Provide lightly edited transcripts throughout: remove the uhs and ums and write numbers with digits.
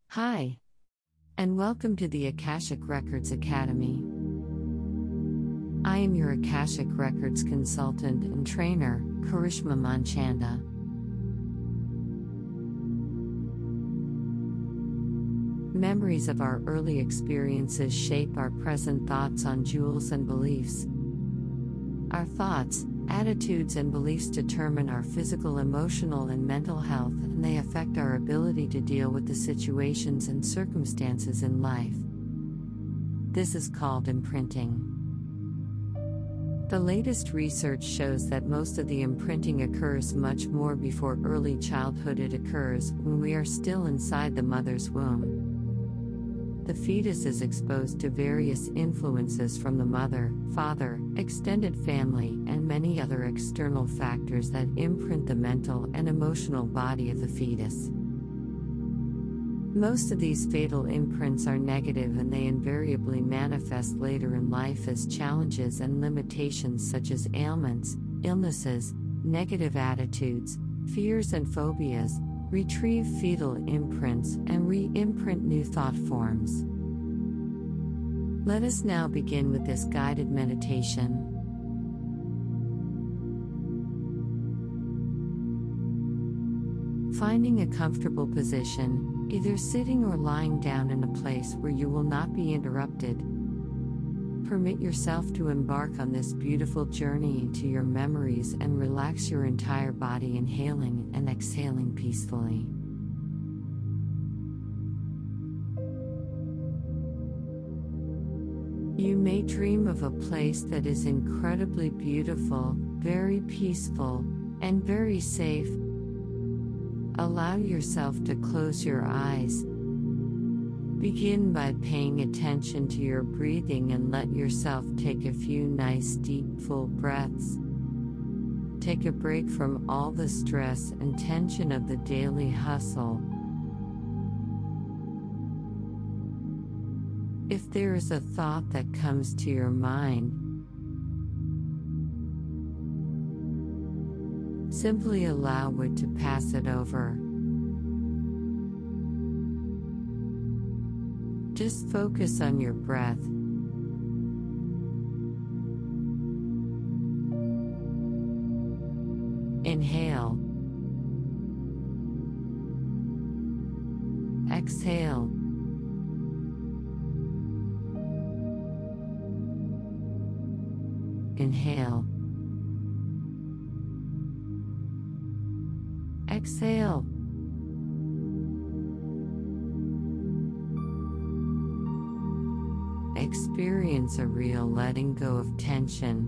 Hi, and welcome to the Akashic Records Academy. I am your Akashic Records consultant and trainer, Karishma Manchanda. Memories of our early experiences shape our present thoughts on jewels and beliefs. Our thoughts, attitudes, and beliefs determine our physical, emotional, and mental health, and they affect our ability to deal with the situations and circumstances in life. This is called imprinting. The latest research shows that most of the imprinting occurs much more before early childhood. It occurs when we are still inside the mother's womb. The fetus is exposed to various influences from the mother, father, extended family, and many other external factors that imprint the mental and emotional body of the fetus. Most of these fatal imprints are negative, and they invariably manifest later in life as challenges and limitations such as ailments, illnesses, negative attitudes, fears and phobias. Retrieve fetal imprints and re-imprint new thought forms. Let us now begin with this guided meditation. Finding a comfortable position, either sitting or lying down in a place where you will not be interrupted. Permit yourself to embark on this beautiful journey into your memories and relax your entire body, inhaling and exhaling peacefully. You may dream of a place that is incredibly beautiful, very peaceful, and very safe. Allow yourself to close your eyes. Begin by paying attention to your breathing and let yourself take a few nice deep full breaths. Take a break from all the stress and tension of the daily hustle. If there is a thought that comes to your mind, simply allow it to pass it over. Just focus on your breath. Inhale. Exhale. Inhale. Exhale. Experience a real letting go of tension.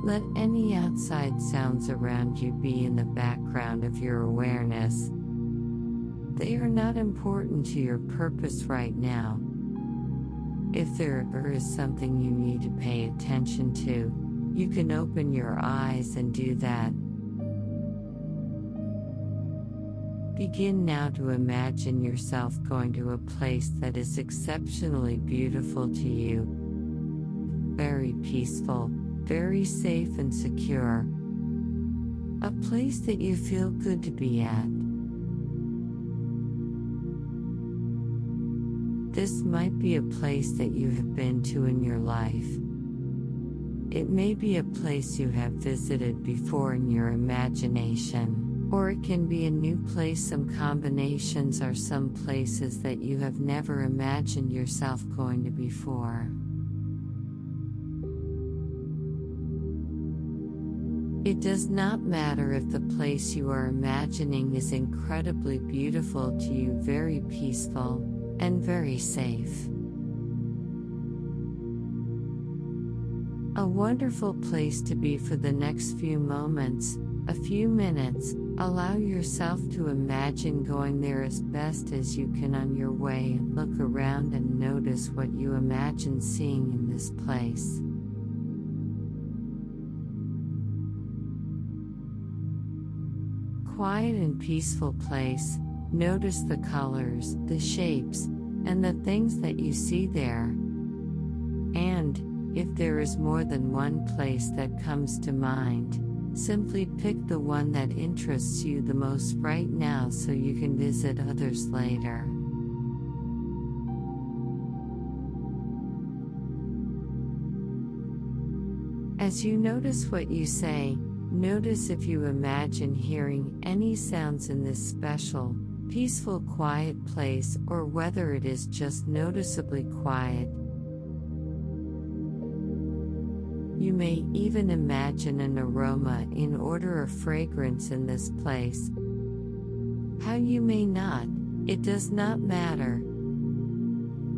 Let any outside sounds around you be in the background of your awareness. They are not important to your purpose right now. If there is something you need to pay attention to, you can open your eyes and do that. Begin now to imagine yourself going to a place that is exceptionally beautiful to you. Very peaceful, very safe and secure. A place that you feel good to be at. This might be a place that you have been to in your life. It may be a place you have visited before in your imagination. Or it can be a new place. Some combinations are some places that you have never imagined yourself going to before. It does not matter if the place you are imagining is incredibly beautiful to you, very peaceful, and very safe. A wonderful place to be for the next few moments, a few minutes. Allow yourself to imagine going there as best as you can on your way. Look around and notice what you imagine seeing in this place. Quiet and peaceful place. Notice the colors, the shapes, and the things that you see there. And, if there is more than one place that comes to mind, Simply pick the one that interests you the most right now so you can visit others later. As you notice what you say, notice if you imagine hearing any sounds in this special, peaceful, quiet place, or whether it is just noticeably quiet. You may even imagine an aroma in order of fragrance in this place. How you may not, it does not matter.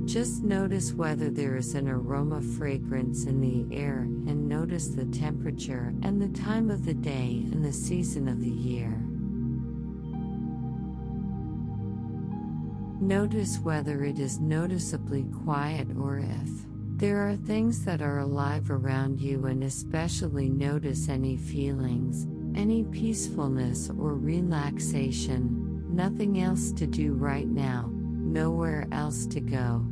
Just notice whether there is an aroma fragrance in the air and notice the temperature and the time of the day and the season of the year. Notice whether it is noticeably quiet or if there are things that are alive around you, and especially notice any feelings, any peacefulness or relaxation. Nothing else to do right now, nowhere else to go.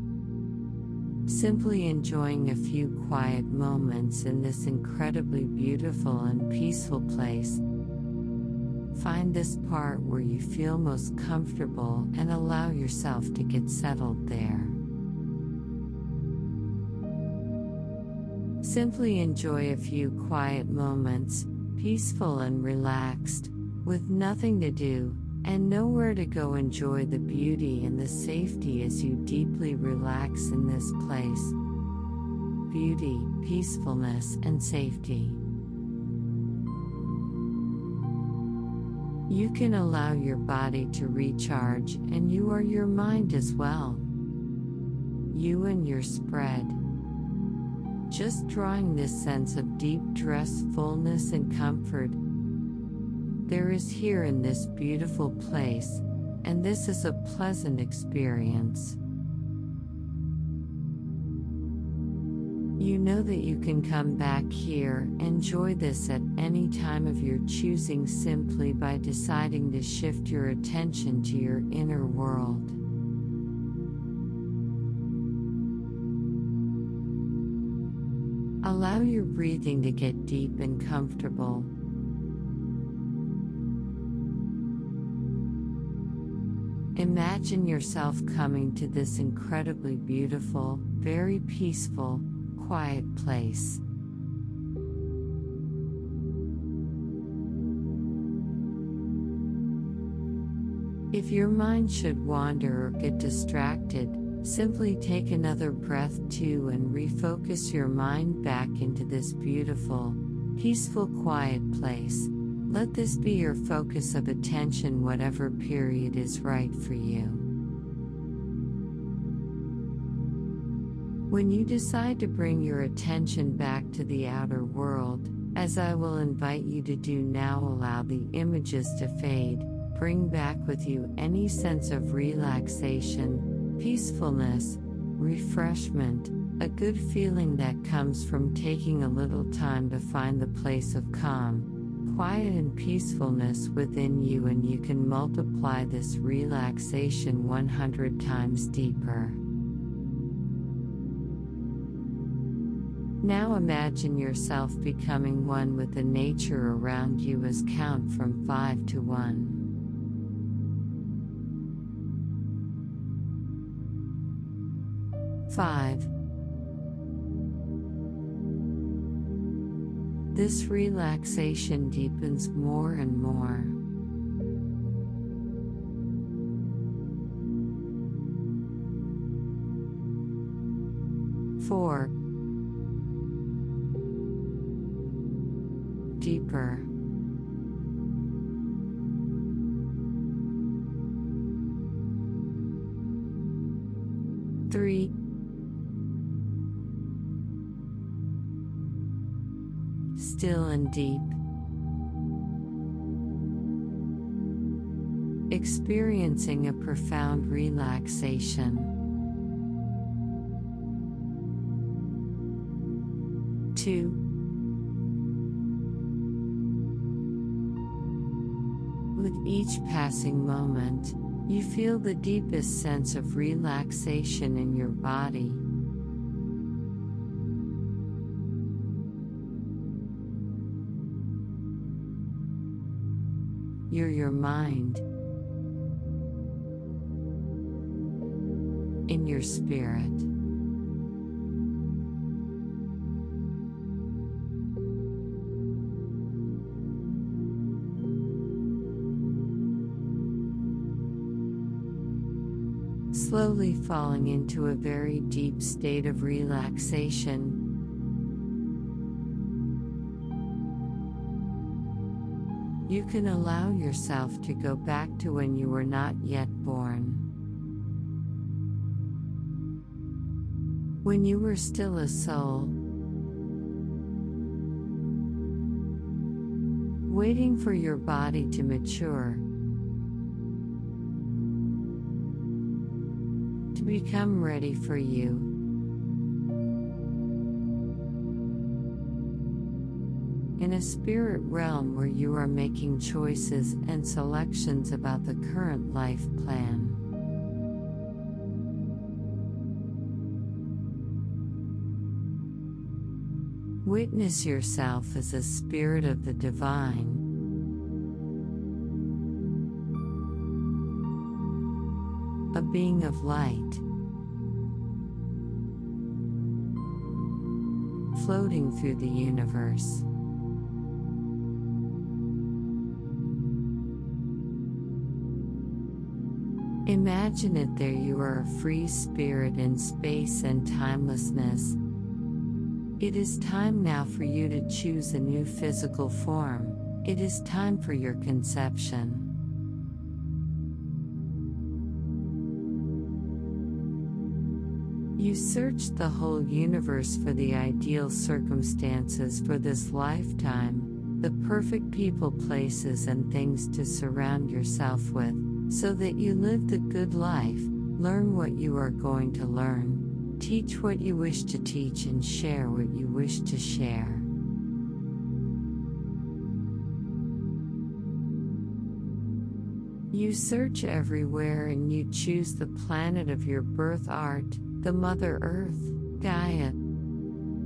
Simply enjoying a few quiet moments in this incredibly beautiful and peaceful place. Find this part where you feel most comfortable and allow yourself to get settled there. Simply enjoy a few quiet moments, peaceful and relaxed, with nothing to do, and nowhere to go. Enjoy the beauty and the safety as you deeply relax in this place. Beauty, peacefulness, and safety. You can allow your body to recharge, and you are your mind as well. You and your spread. Just drawing this sense of deep restfulness and comfort. There is here in this beautiful place, and this is a pleasant experience. You know that you can come back here, enjoy this at any time of your choosing simply by deciding to shift your attention to your inner world. Allow your breathing to get deep and comfortable. Imagine yourself coming to this incredibly beautiful, very peaceful, quiet place. If your mind should wander or get distracted, simply take another breath too and refocus your mind back into this beautiful, peaceful, quiet place. Let this be your focus of attention, whatever period is right for you. When you decide to bring your attention back to the outer world, as I will invite you to do now, allow the images to fade. Bring back with you any sense of relaxation, peacefulness, refreshment, a good feeling that comes from taking a little time to find the place of calm, quiet and peacefulness within you, and you can multiply this relaxation 100 times deeper. Now imagine yourself becoming one with the nature around you as count from 5 to 1. 5. This relaxation deepens more and more. 4. Deeper. 3. Still and deep. Experiencing a profound relaxation. 2. With each passing moment, you feel the deepest sense of relaxation in your body. You're your mind in your spirit. Slowly falling into a very deep state of relaxation. You can allow yourself to go back to when you were not yet born. When you were still a soul, waiting for your body to mature, to become ready for you. In a spirit realm where you are making choices and selections about the current life plan. Witness yourself as a spirit of the divine, a being of light, floating through the universe. Imagine it there. You are a free spirit in space and timelessness. It is time now for you to choose a new physical form. It is time for your conception. You searched the whole universe for the ideal circumstances for this lifetime, the perfect people, places, and things to surround yourself with, so that you live the good life, learn what you are going to learn, teach what you wish to teach, and share what you wish to share. You search everywhere and you choose the planet of your birth art, the Mother Earth, Gaia.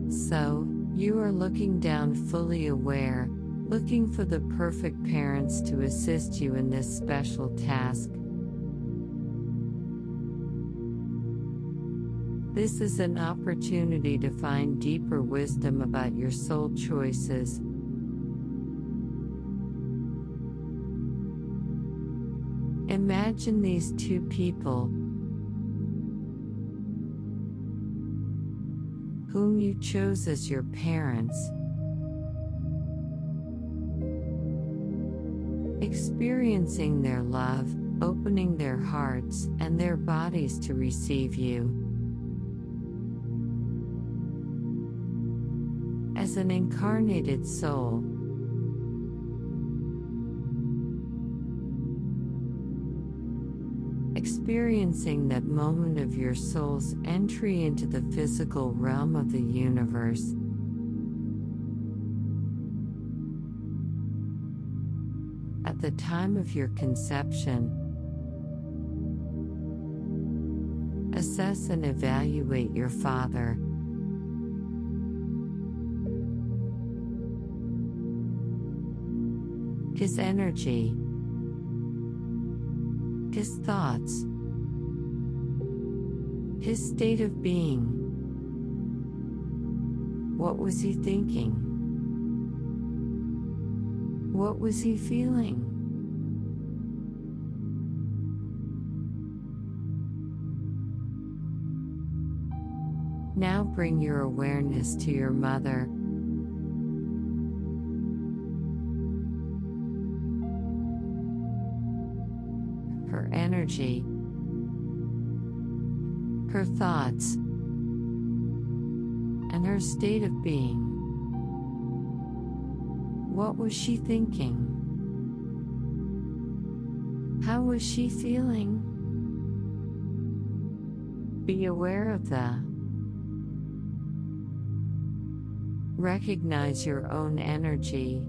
So, you are looking down, fully aware, looking for the perfect parents to assist you in this special task. This is an opportunity to find deeper wisdom about your soul choices. Imagine these two people whom you chose as your parents, experiencing their love, opening their hearts and their bodies to receive you. As an incarnated soul, experiencing that moment of your soul's entry into the physical realm of the universe. At the time of your conception, assess and evaluate your father. His energy, his thoughts, his state of being. What was he thinking? What was he feeling? Now bring your awareness to your mother. Her energy, her thoughts, and her state of being. What was she thinking? How was she feeling? Be aware of the. Recognize your own energy.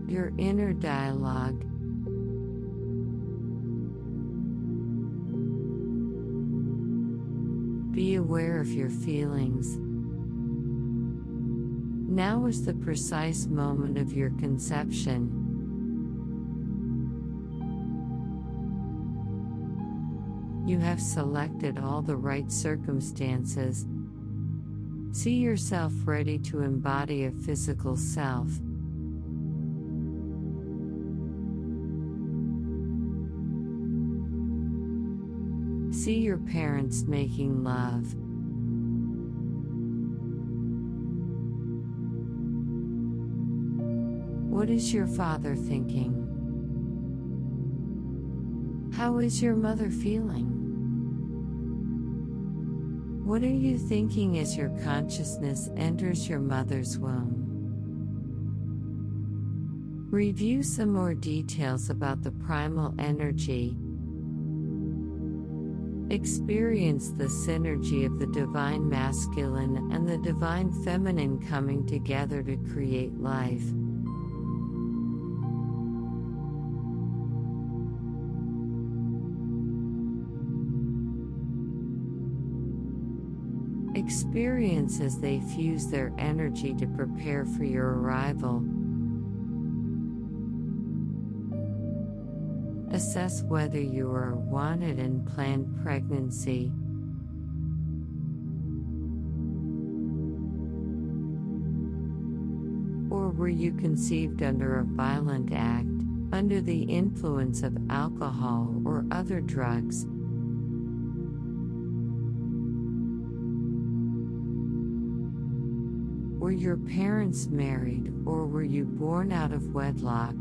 Your inner dialogue. Be aware of your feelings. Now is the precise moment of your conception. You have selected all the right circumstances. See yourself ready to embody a physical self. See your parents making love. What is your father thinking? How is your mother feeling? What are you thinking as your consciousness enters your mother's womb? Review some more details about the primal energy. Experience the synergy of the divine masculine and the divine feminine coming together to create life. Experience as they fuse their energy to prepare for your arrival. Assess whether you are a wanted and planned pregnancy. Or were you conceived under a violent act, under the influence of alcohol or other drugs? Were your parents married, or were you born out of wedlock?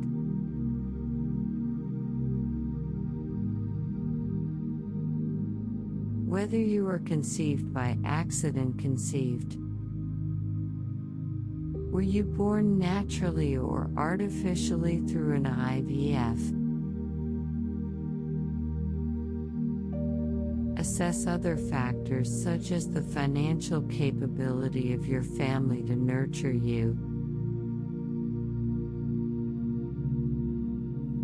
Whether you were conceived by accident conceived. Were you born naturally or artificially through an IVF? Assess other factors such as the financial capability of your family to nurture you.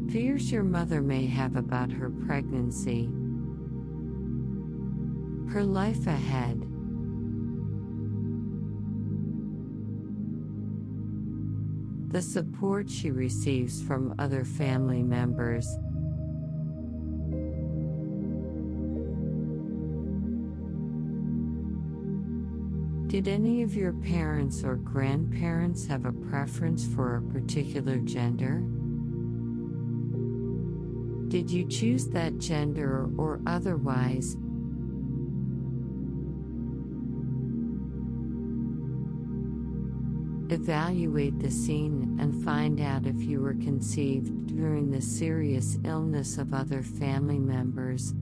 Fears your mother may have about her pregnancy. Her life ahead. The support she receives from other family members. Did any of your parents or grandparents have a preference for a particular gender? Did you choose that gender or otherwise? Evaluate the scene and find out if you were conceived during the serious illness of other family members.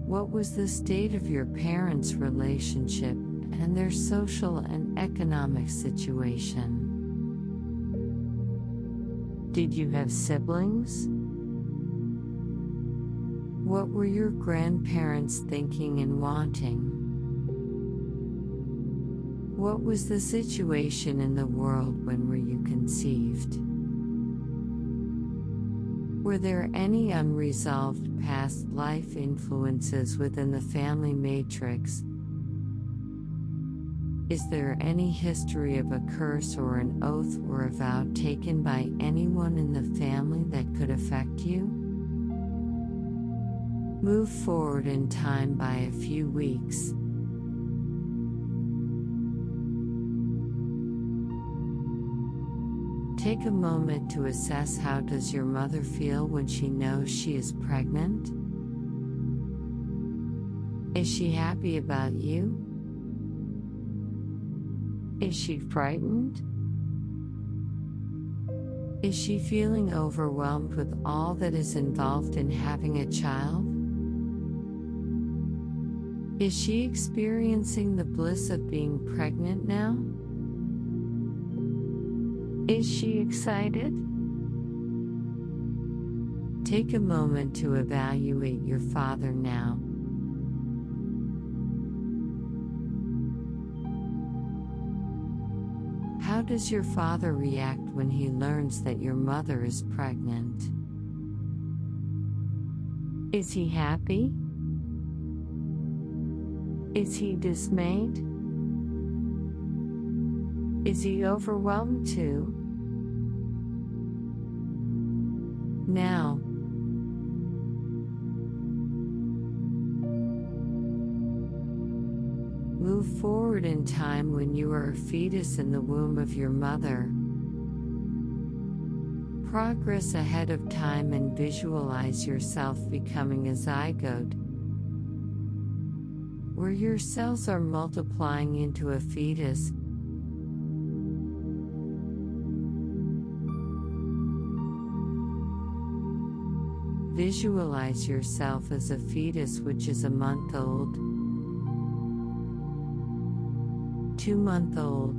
What was the state of your parents' relationship and their social and economic situation? Did you have siblings? What were your grandparents thinking and wanting? What was the situation in the world when were you conceived? Were there any unresolved past life influences within the family matrix? Is there any history of a curse or an oath or a vow taken by anyone in the family that could affect you? Move forward in time by a few weeks. Take a moment to assess how does your mother feel when she knows she is pregnant? Is she happy about you? Is she frightened? Is she feeling overwhelmed with all that is involved in having a child? Is she experiencing the bliss of being pregnant now? Is she excited? Take a moment to evaluate your father now. How does your father react when he learns that your mother is pregnant? Is he happy? Is he dismayed? Is he overwhelmed too? Now, move forward in time when you are a fetus in the womb of your mother. Progress ahead of time and visualize yourself becoming a zygote, where your cells are multiplying into a fetus. Visualize yourself as a fetus which is a month old, 2-month-old,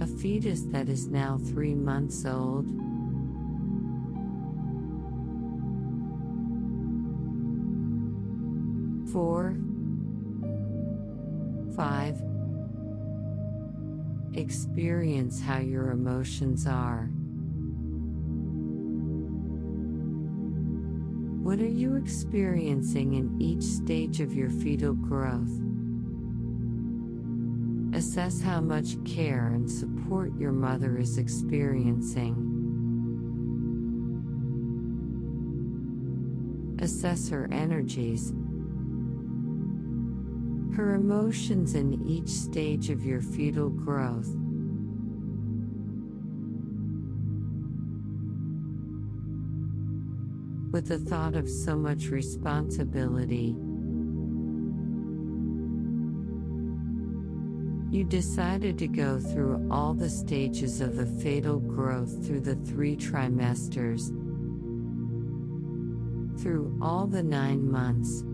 a fetus that is now 3 months old, 4, 5. Experience how your emotions are. What are you experiencing in each stage of your fetal growth? Assess how much care and support your mother is experiencing. Assess her energies, her emotions in each stage of your fetal growth. With the thought of so much responsibility, you decided to go through all the stages of the fetal growth through the 3 trimesters, through all the 9 months.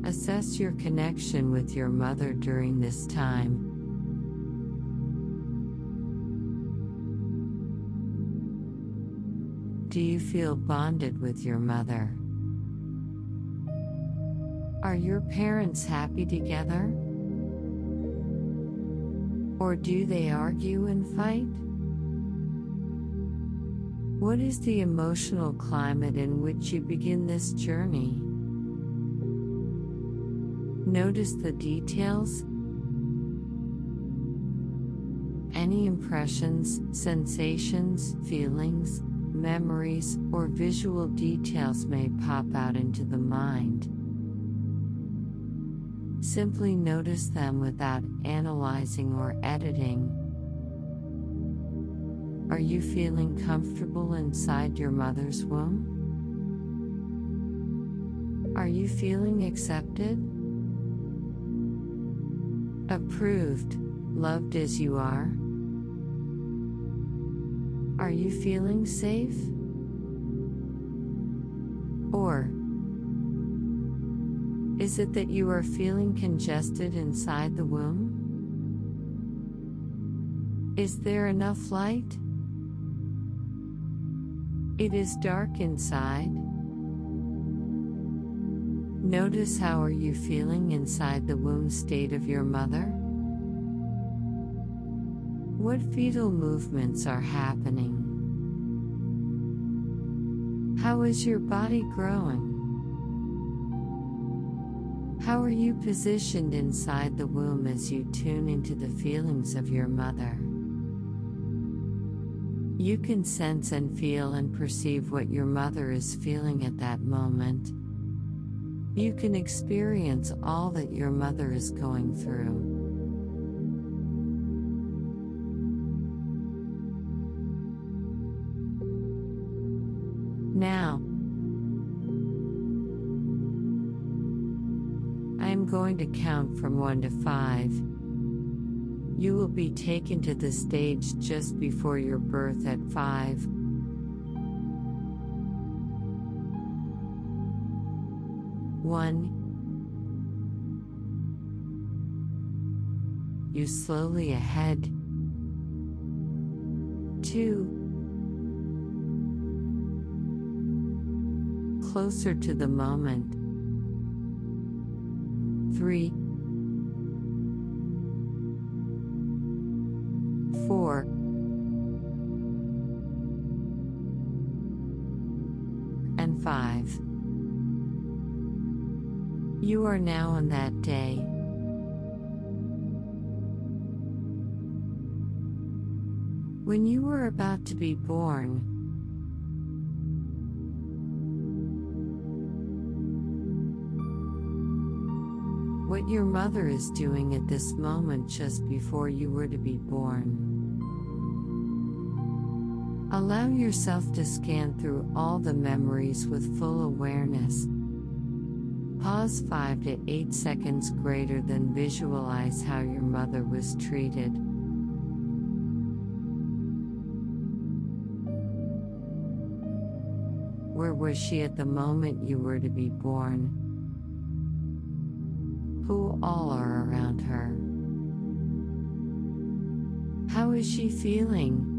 Assess your connection with your mother during this time. Do you feel bonded with your mother? Are your parents happy together? Or do they argue and fight? What is the emotional climate in which you begin this journey? Notice the details. Any impressions, sensations, feelings, memories, or visual details may pop out into the mind. Simply notice them without analyzing or editing. Are you feeling comfortable inside your mother's womb? Are you feeling accepted? Approved, loved as you are? Are you feeling safe? Or is it that you are feeling congested inside the womb? Is there enough light? It is dark inside. Notice how are you feeling inside the womb state of your mother? What fetal movements are happening? How is your body growing? How are you positioned inside the womb as you tune into the feelings of your mother? You can sense and feel and perceive what your mother is feeling at that moment. You can experience all that your mother is going through. Now, I am going to count from 1 to 5. You will be taken to the stage just before your birth at 5. 1. You slowly ahead. 2. Closer to the moment. 3. 4. And 5. You are now on that day. When you were about to be born, what your mother is doing at this moment just before you were to be born. Allow yourself to scan through all the memories with full awareness. Pause 5 to 8 seconds greater than visualize how your mother was treated. Where was she at the moment you were to be born? Who all are around her? How is she feeling?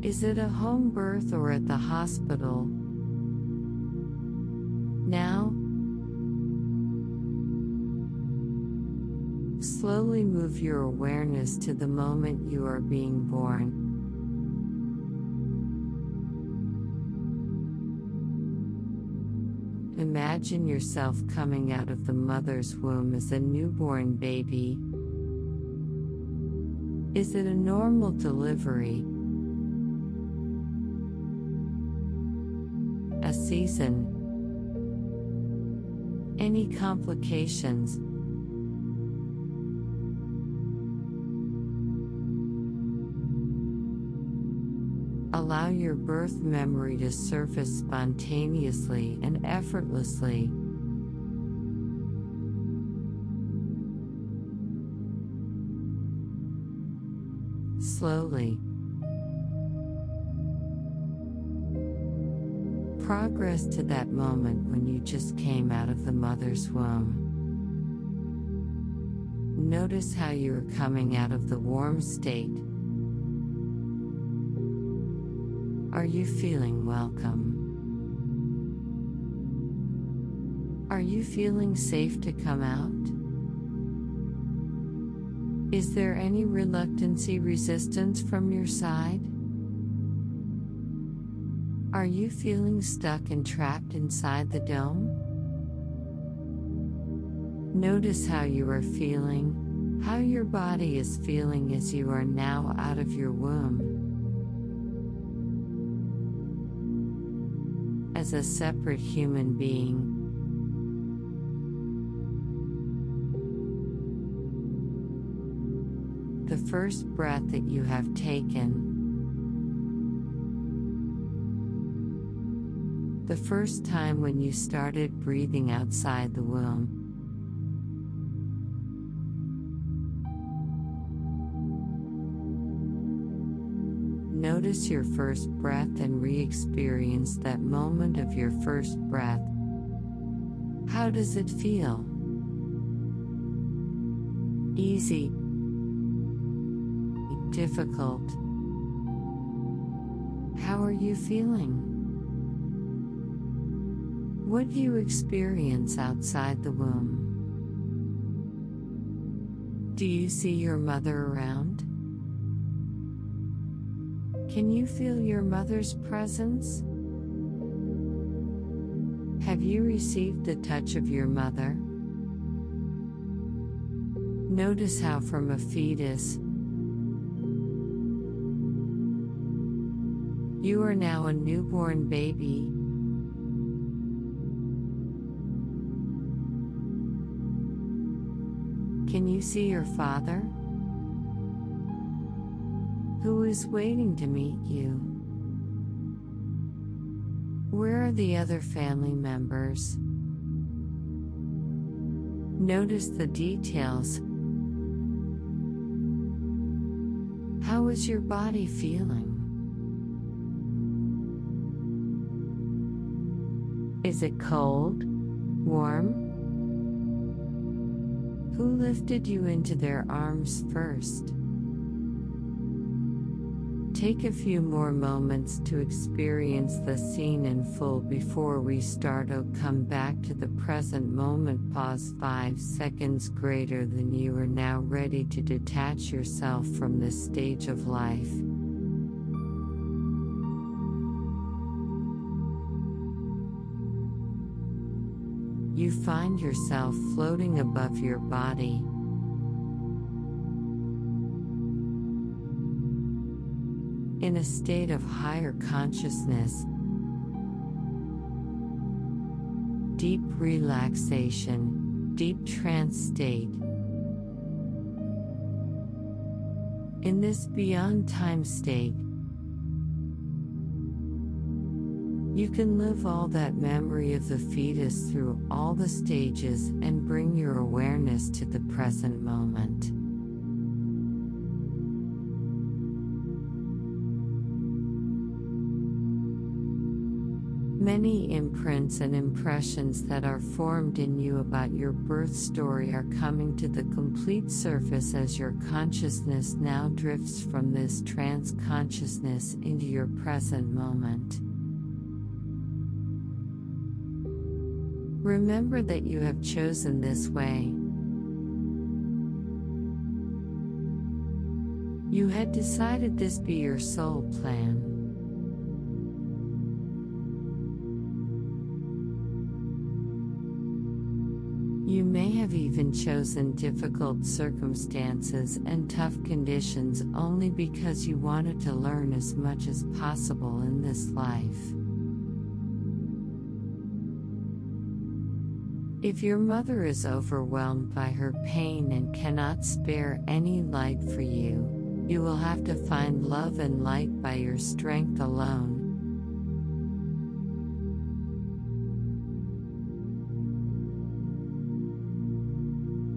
Is it a home birth or at the hospital? Now, slowly move your awareness to the moment you are being born. Imagine yourself coming out of the mother's womb as a newborn baby. Is it a normal delivery? A season? Any complications? Allow your birth memory to surface spontaneously and effortlessly. Slowly. Progress to that moment when you just came out of the mother's womb. Notice how you are coming out of the warm state. Are you feeling welcome? Are you feeling safe to come out? Is there any reluctancy, resistance from your side? Are you feeling stuck and trapped inside the dome? Notice how you are feeling, how your body is feeling as you are now out of your womb. As a separate human being. The first breath that you have taken. The first time when you started breathing outside the womb. Notice your first breath and re-experience that moment of your first breath. How does it feel? Easy? Difficult? How are you feeling? What do you experience outside the womb? Do you see your mother around? Can you feel your mother's presence? Have you received the touch of your mother? Notice how from a fetus, you are now a newborn baby. Can you see your father? Who is waiting to meet you? Where are the other family members? Notice the details. How is your body feeling? Is it cold? Warm? Who lifted you into their arms first? Take a few more moments to experience the scene in full before we start. Come back to the present moment. Pause 5 seconds greater than you are now ready to detach yourself from this stage of life. You find yourself floating above your body. in a state of higher consciousness, deep relaxation, deep trance state. In this beyond time state, you can live all that memory of the fetus through all the stages and bring your awareness to the present moment. Many imprints and impressions that are formed in you about your birth story are coming to the complete surface as your consciousness now drifts from this trance consciousness into your present moment. Remember that you have chosen this way. You had decided this be your soul plan. You may have even chosen difficult circumstances and tough conditions only because you wanted to learn as much as possible in this life. If your mother is overwhelmed by her pain and cannot spare any light for you, you will have to find love and light by your strength alone.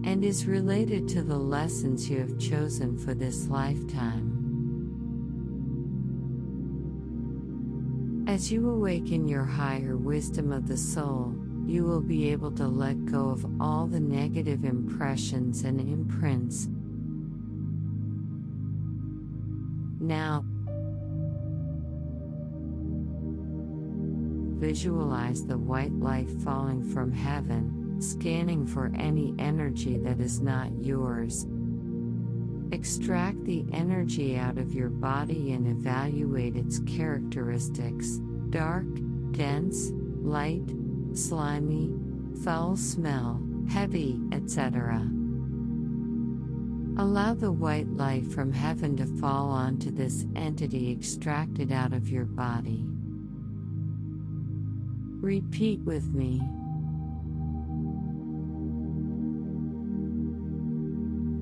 And is related to the lessons you have chosen for this lifetime. As you awaken your higher wisdom of the soul, you will be able to let go of all the negative impressions and imprints. Now, visualize the white light falling from heaven, scanning for any energy that is not yours. Extract the energy out of your body and evaluate its characteristics: dark, dense, light, slimy, foul smell, heavy, etc. Allow the white light from heaven to fall onto this entity extracted out of your body. Repeat with me.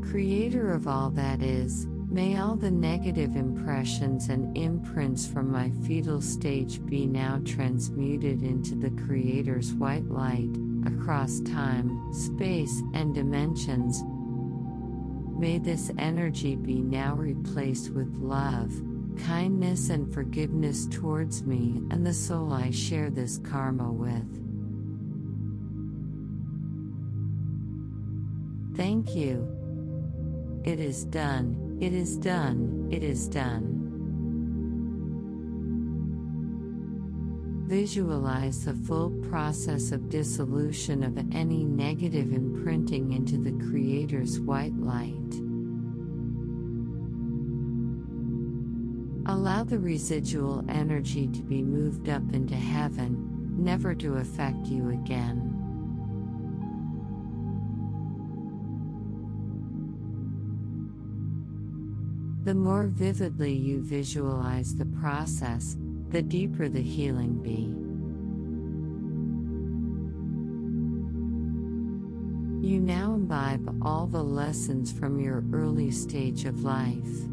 Creator of all that is, may all the negative impressions and imprints from my fetal stage be now transmuted into the Creator's white light, across time, space, and dimensions. May this energy be now replaced with love, kindness, and forgiveness towards me and the soul I share this karma with. Thank you. It is done, it is done, it is done. Visualize the full process of dissolution of any negative imprinting into the Creator's white light. Allow the residual energy to be moved up into heaven, never to affect you again. The more vividly you visualize the process, the deeper the healing be. You now imbibe all the lessons from your early stage of life.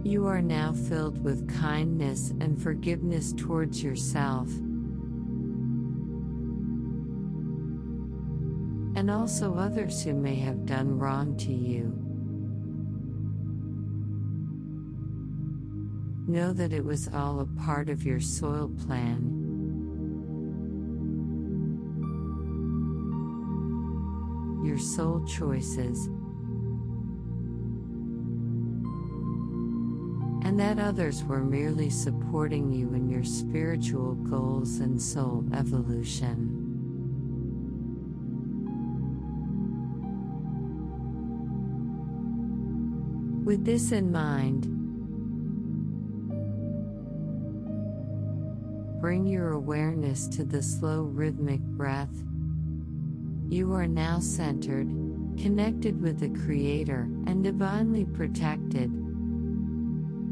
You are now filled with kindness and forgiveness towards yourself, and also others who may have done wrong to you. Know that it was all a part of your soul plan. Your soul choices, and that others were merely supporting you in your spiritual goals and soul evolution. With this in mind, bring your awareness to the slow rhythmic breath. You are now centered, connected with the Creator, and divinely protected.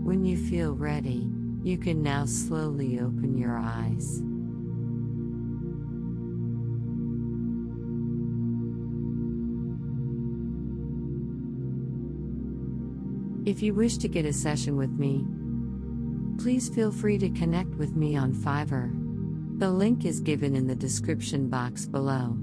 When you feel ready, you can now slowly open your eyes. If you wish to get a session with me, please feel free to connect with me on Fiverr. The link is given in the description box below.